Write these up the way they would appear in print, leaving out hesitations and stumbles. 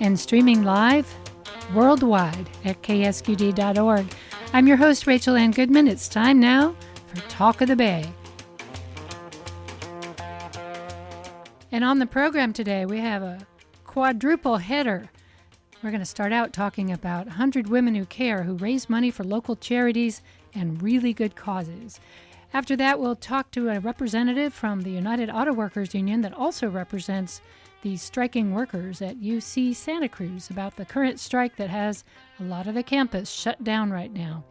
and streaming live worldwide at ksqd.org. I'm your host, Rachel Ann Goodman. It's time now for Talk of the Bay. And on the program today, we have a quadruple header. We're going to start out talking about 100 Women Who Care, who raise money for local charities and really good causes. After that, we'll talk to a representative from the United Auto Workers Union that also represents the striking workers at UC Santa Cruz about the current strike that has a lot of the campus shut down right now.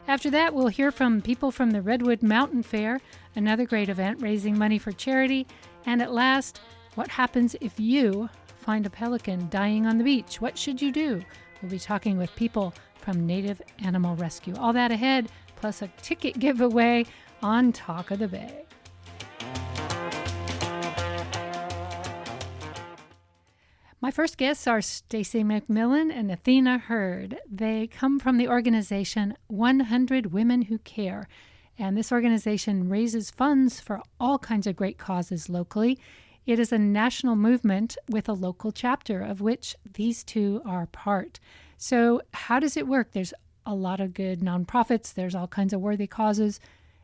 After that, we'll hear from people from the Redwood Mountain Fair, another great event raising money for charity. And at last, what happens if you find a pelican dying on the beach? What should you do? We'll be talking with people from Native Animal Rescue. All that ahead, plus a ticket giveaway on Talk of the Bay. My first guests are Stacy McMillan and Athena Hurd. They come from the organization 100 Women Who Care, and this organization raises funds for all kinds of great causes locally. It is a national movement with a local chapter, of which these two are part. So how does it work? There's a lot of good nonprofits. There's all kinds of worthy causes.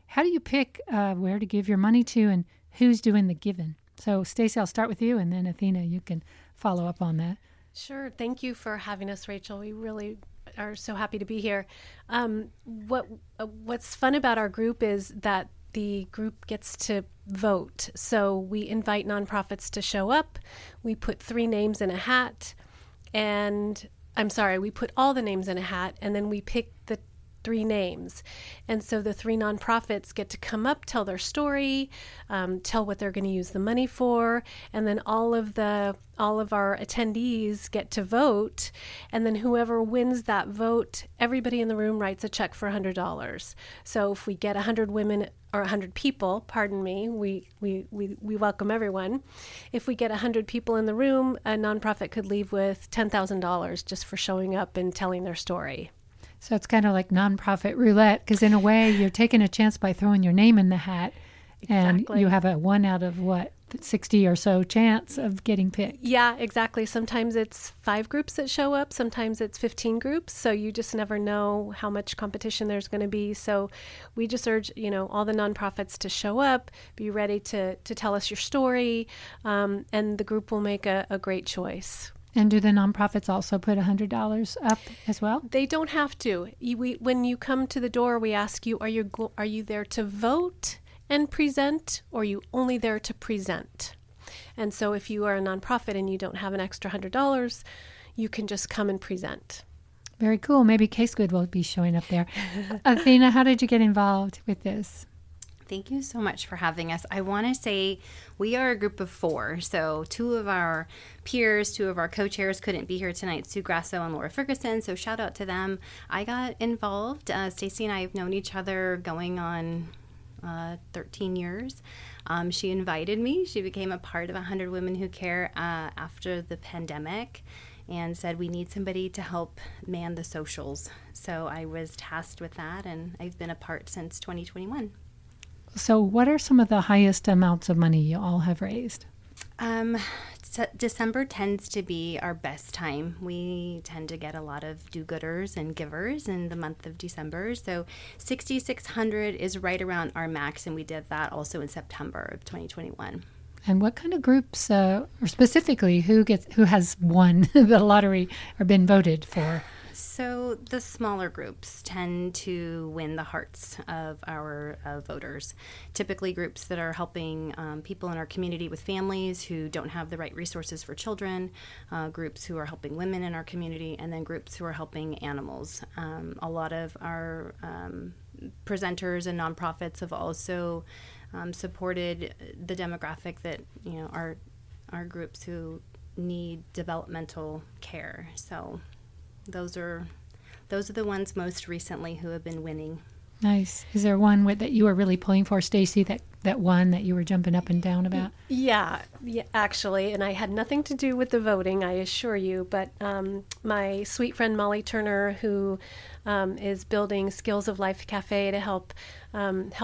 How do you pick where to give your money to and who's doing the giving? So Stacy, I'll start with you, and then Athena, you can follow up on that. Sure. Thank you for having us, Rachel. We really are so happy to be here. What's fun about our group is that the group gets to vote. So we invite nonprofits to show up. We put 3 names in a hat, we put all the names in a hat, and then we pick the 3 names. And so the 3 nonprofits get to come up, tell their story, tell what they're going to use the money for, and then all of our attendees get to vote. And then whoever wins that vote, everybody in the room writes a check for $100. So if we get 100 women or 100 people, pardon me, we welcome everyone. If we get 100 people in the room, a nonprofit could leave with $10,000 just for showing up and telling their story. So it's kind of like nonprofit roulette, because in a way you're taking a chance by throwing your name in the hat. Exactly. And you have a 1 out of 60 or so chance of getting picked. Yeah, exactly. Sometimes it's 5 groups that show up. Sometimes it's 15 groups. So you just never know how much competition there's going to be. So we just urge, all the nonprofits to show up, be ready to tell us your story, and the group will make a great choice. And do the nonprofits also put $100 up as well? They don't have to. When you come to the door, we ask you, are you there to vote and present, or are you only there to present? And so if you are a nonprofit and you don't have an extra $100, you can just come and present. Very cool. Maybe Case Good will be showing up there. Athena, how did you get involved with this? Thank you so much for having us. I want to say we are a group of 4. So 2 of our peers, 2 of our co-chairs couldn't be here tonight, Sue Grasso and Laura Ferguson. So shout out to them. I got involved. Stacy and I have known each other going on 13 years. She invited me. She became a part of 100 Women Who Care after the pandemic and said we need somebody to help man the socials. So I was tasked with that, and I've been a part since 2021. So what are some of the highest amounts of money you all have raised? December tends to be our best time. We tend to get a lot of do-gooders and givers in the month of December. So $6,600 is right around our max, and we did that also in September of 2021. And what kind of groups, or specifically, who has won the lottery or been voted for? So the smaller groups tend to win the hearts of our voters. Typically groups that are helping people in our community with families who don't have the right resources for children, groups who are helping women in our community, and then groups who are helping animals. A lot of our presenters and nonprofits have also supported the demographic that are groups who need developmental care. So those are the ones most recently who have been winning. Nice. Is there one that you were really pulling for, Stacy, that one that you were jumping up and down about? Yeah, actually, and I had nothing to do with the voting, I assure you, but my sweet friend Molly Turner, who is building Skills of Life Cafe to help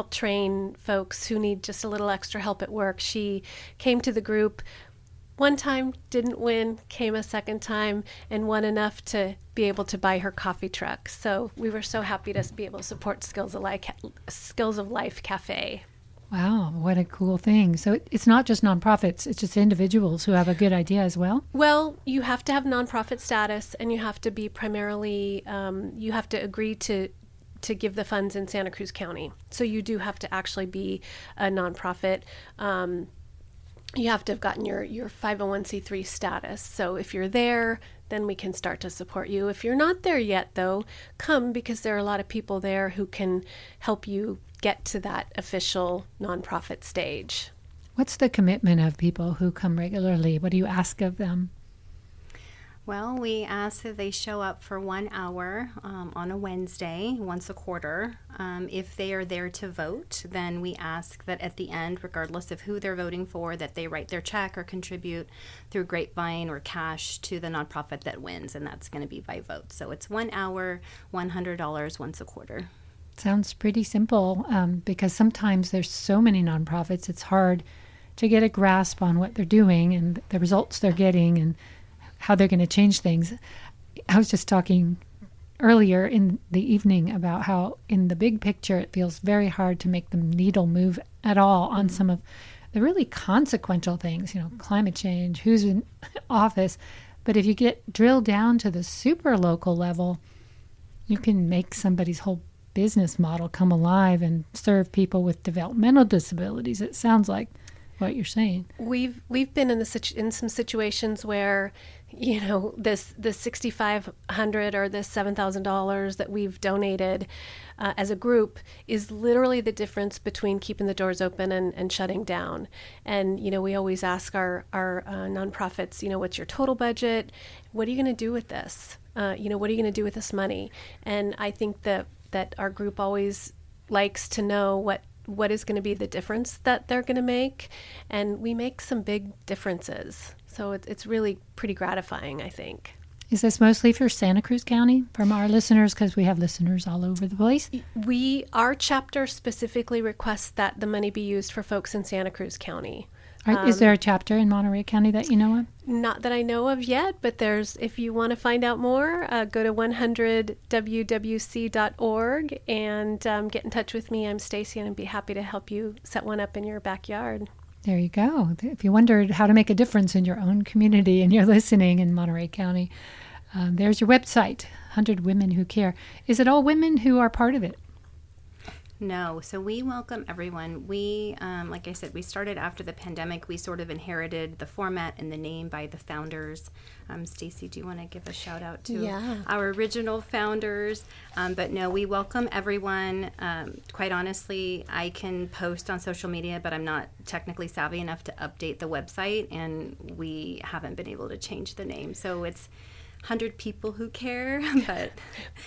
train folks who need just a little extra help at work, she came to the group one time, didn't win, came a second time, and won enough to be able to buy her coffee truck. So we were so happy to be able to support Skills of Life Cafe. Wow, what a cool thing. So it's not just nonprofits, it's just individuals who have a good idea as well? Well, you have to have nonprofit status, and you have to be primarily, you have to agree to give the funds in Santa Cruz County. So you do have to actually be a nonprofit. You have to have gotten your 501c3 status. So if you're there, then we can start to support you. If you're not there yet, though, come, because there are a lot of people there who can help you get to that official nonprofit stage. What's the commitment of people who come regularly? What do you ask of them? Well, we ask that they show up for 1 hour on a Wednesday, once a quarter. If they are there to vote, then we ask that at the end, regardless of who they're voting for, that they write their check or contribute through Grapevine or cash to the nonprofit that wins, and that's going to be by vote. So it's 1 hour, $100 once a quarter. Sounds pretty simple, because sometimes there's so many nonprofits, it's hard to get a grasp on what they're doing and the results they're getting and how they're going to change things. I was just talking earlier in the evening about how in the big picture it feels very hard to make the needle move at all on some of the really consequential things, climate change, who's in office. But if you get drilled down to the super local level, you can make somebody's whole business model come alive and serve people with developmental disabilities. It sounds like what you're saying. We've been in some situations where, this $6,500 or this $7,000 that we've donated as a group is literally the difference between keeping the doors open and shutting down. And we always ask our nonprofits, what's your total budget? What are you going to do with this? What are you going to do with this money? And I think that our group always likes to know what is going to be the difference that they're going to make, and we make some big differences. So it's really pretty gratifying, I think. Is this mostly for Santa Cruz County from our listeners, because we have listeners all over the place? Our chapter specifically requests that the money be used for folks in Santa Cruz County. Is there a chapter in Monterey County that you know of? Not that I know of yet, but if you want to find out more, go to 100wwc.org and get in touch with me. I'm Stacy, and I'd be happy to help you set one up in your backyard. There you go. If you wondered how to make a difference in your own community and you're listening in Monterey County, there's your website, 100 Women Who Care. Is it all women who are part of it? No, so we welcome everyone. We, like I said, we started after the pandemic. We sort of inherited the format and the name by the founders. Stacy, do you want to give a shout out to our original founders? But no, we welcome everyone. Quite honestly, I can post on social media, but I'm not technically savvy enough to update the website, and we haven't been able to change the name. So it's 100 people who care, but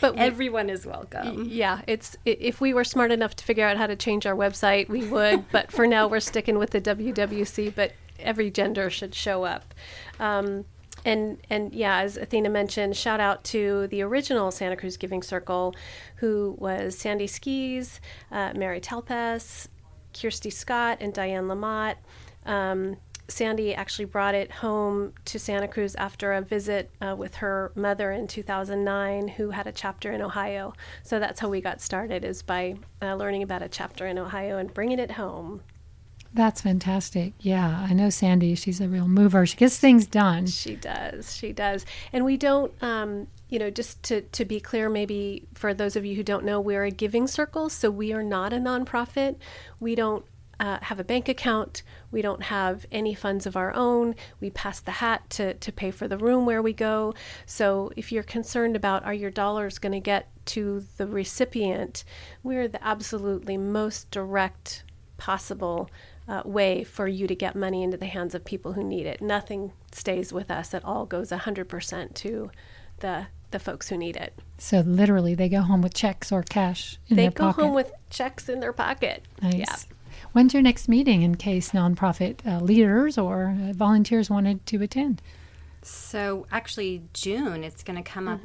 everyone is welcome. Yeah, if we were smart enough to figure out how to change our website, we would. But for now, we're sticking with the WWC. But every gender should show up. And as Athena mentioned, shout out to the original Santa Cruz Giving Circle, who was Sandy Skis, Mary Telpes, Kirsty Scott, and Diane Lamott. Sandy actually brought it home to Santa Cruz after a visit with her mother in 2009, who had a chapter in Ohio. So that's how we got started, is by learning about a chapter in Ohio and bringing it home. That's fantastic. Yeah, I know Sandy. She's a real mover. She gets things done. She does. And we don't, just to be clear, maybe for those of you who don't know, we're a giving circle, so we are not a nonprofit. We don't have a bank account. We don't have any funds of our own. We pass the hat to pay for the room where we go. So if you're concerned about are your dollars going to get to the recipient, we're the absolutely most direct possible way for you to get money into the hands of people who need it. Nothing stays with us. It all goes 100% to the folks who need it. So literally they go home with checks or cash in their pocket. They go home with checks in their pocket. Nice. Yeah. When's your next meeting in case nonprofit leaders or volunteers wanted to attend? So actually June, it's going to come up.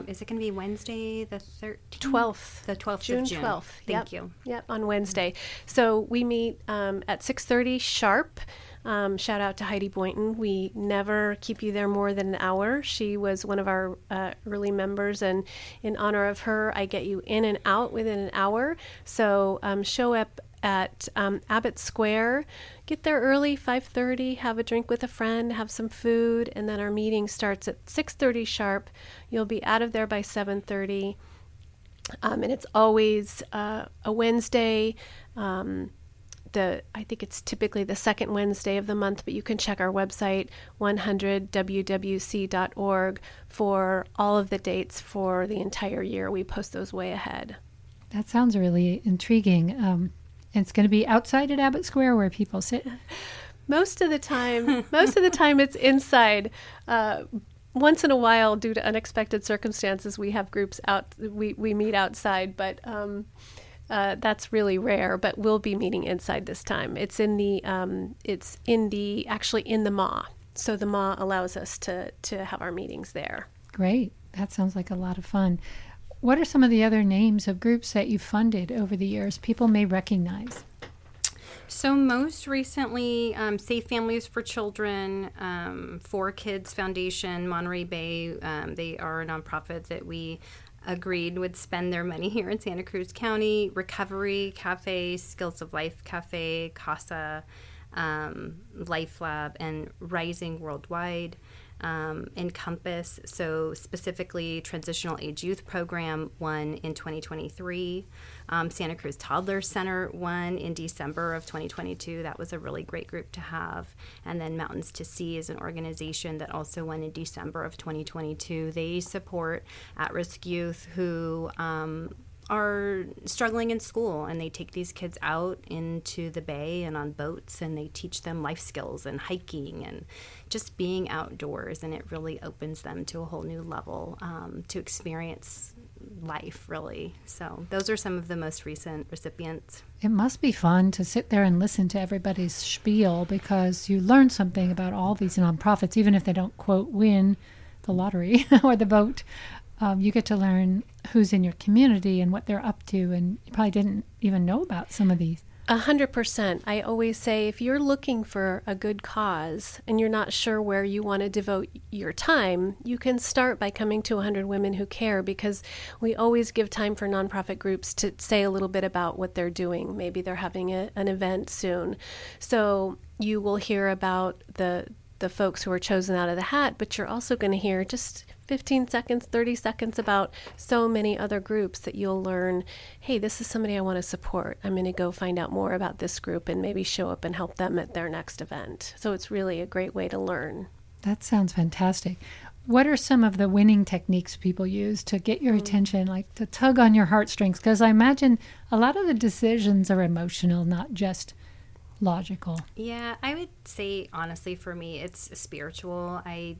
Is it going to be Wednesday the 13th? 12th. The 12th June of June. 12th. Thank you. Yep, on Wednesday. So we meet at 6:30 sharp. Shout out to Heidi Boynton. We never keep you there more than an hour. She was one of our early members, and in honor of her, I get you in and out within an hour. So show up at Abbott Square. Get there early, 5:30, have a drink with a friend, have some food, and then our meeting starts at 6:30 sharp. You'll be out of there by 7:30. And it's always a Wednesday. I think it's typically the second Wednesday of the month, but you can check our website, 100wwc.org, for all of the dates for the entire year. We post those way ahead. That sounds really intriguing. It's going to be outside at Abbott Square where people sit? Most of the time it's inside. Once in a while, due to unexpected circumstances, we have groups out. We meet outside, but that's really rare. But we'll be meeting inside this time. It's in the MAH. So the MAH allows us to have our meetings there. Great. That sounds like a lot of fun. What are some of the other names of groups that you've funded over the years people may recognize? So most recently, Safe Families for Children, 4Kids Foundation, Monterey Bay. They are a nonprofit that we agreed would spend their money here in Santa Cruz County. Recovery Cafe, Skills of Life Cafe, CASA, Life Lab, and Rising Worldwide. Encompass, so specifically Transitional Age Youth Program won in 2023. Santa Cruz Toddler Center won in December of 2022. That was a really great group to have. And then Mountains to Sea is an organization that also won in December of 2022. They support at-risk youth who are struggling in school, and they take these kids out into the bay and on boats, and they teach them life skills and hiking and just being outdoors, and it really opens them to a whole new level to experience life, really. So those are some of the most recent recipients. It must be fun to sit there and listen to everybody's spiel, because you learn something about all these nonprofits, even if they don't, quote, win the lottery or the vote. You get to learn who's in your community and what they're up to, and you probably didn't even know about some of these. 100%. I always say, if you're looking for a good cause and you're not sure where you want to devote your time, you can start by coming to 100 Women Who Care, because we always give time for nonprofit groups to say a little bit about what they're doing. Maybe they're having an event soon. So you will hear about the folks who are chosen out of the hat, but you're also going to hear just 15 seconds, 30 seconds about so many other groups that you'll learn, hey, this is somebody I want to support. I'm going to go find out more about this group and maybe show up and help them at their next event. So it's really a great way to learn. That sounds fantastic. What are some of the winning techniques people use to get your attention, like to tug on your heartstrings? Because I imagine a lot of the decisions are emotional, not just logical. Yeah, I would say, honestly, for me, it's spiritual. I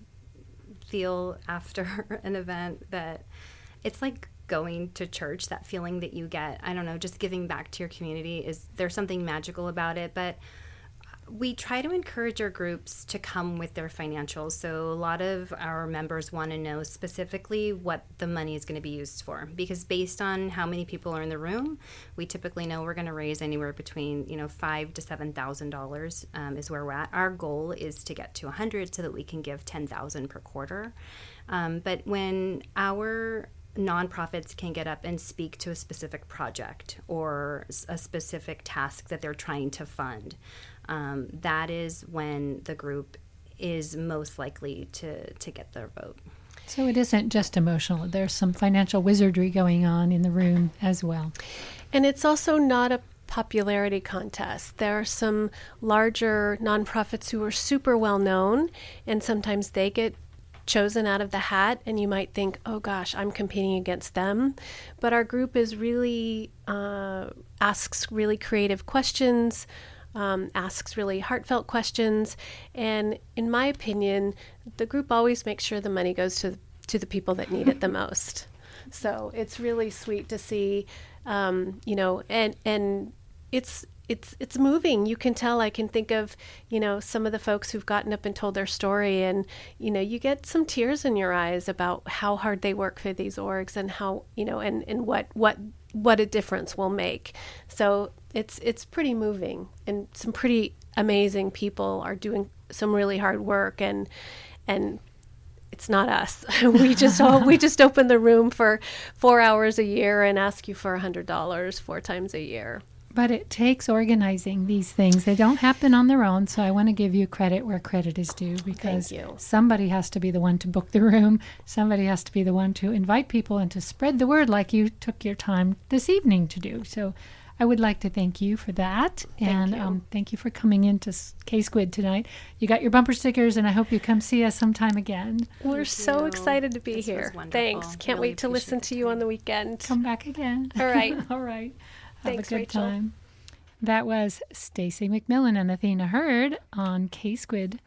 feel after an event that it's like going to church, that feeling that you get, I don't know, just giving back to your community, there's something magical about it. But we try to encourage our groups to come with their financials. So a lot of our members want to know specifically what the money is going to be used for, because based on how many people are in the room, we typically know we're going to raise anywhere between $5,000 to $7,000 is where we're at. Our goal is to get to 100 so that we can give $10,000 per quarter. But when our nonprofits can get up and speak to a specific project or a specific task that they're trying to fund, that is when the group is most likely to get their vote. So it isn't just emotional. There's some financial wizardry going on in the room as well. And it's also not a popularity contest. There are some larger nonprofits who are super well known, and sometimes they get chosen out of the hat, and you might think, oh gosh, I'm competing against them. But our group is really asks really creative questions, asks really heartfelt questions, and in my opinion, the group always makes sure the money goes to the people that need it the most. So it's really sweet to see, and it's moving. You can tell. I can think of, some of the folks who've gotten up and told their story, and, you get some tears in your eyes about how hard they work for these orgs and how, and what what a difference we'll make. So it's pretty moving, and some pretty amazing people are doing some really hard work, and it's not us. we just open the room for 4 hours a year and ask you for $100 4 times a year. But it takes organizing these things. They don't happen on their own, so I want to give you credit where credit is due, because Thank you. somebody has to be the one to book the room. Somebody has to be the one to invite people and to spread the word like you took your time this evening to do. So I would like to thank you for that. Thank you. Thank you for coming into K-Squid tonight. You got your bumper stickers, and I hope you come see us sometime again. We're so you. excited to be This was here. wonderful. Thanks. Can't Really wait to appreciate listen the to you time. on the weekend. Come back again. All right. All right. Have Thanks, a good Rachel. time. That was Stacy McMillan and Athena Hurd on K-Squid.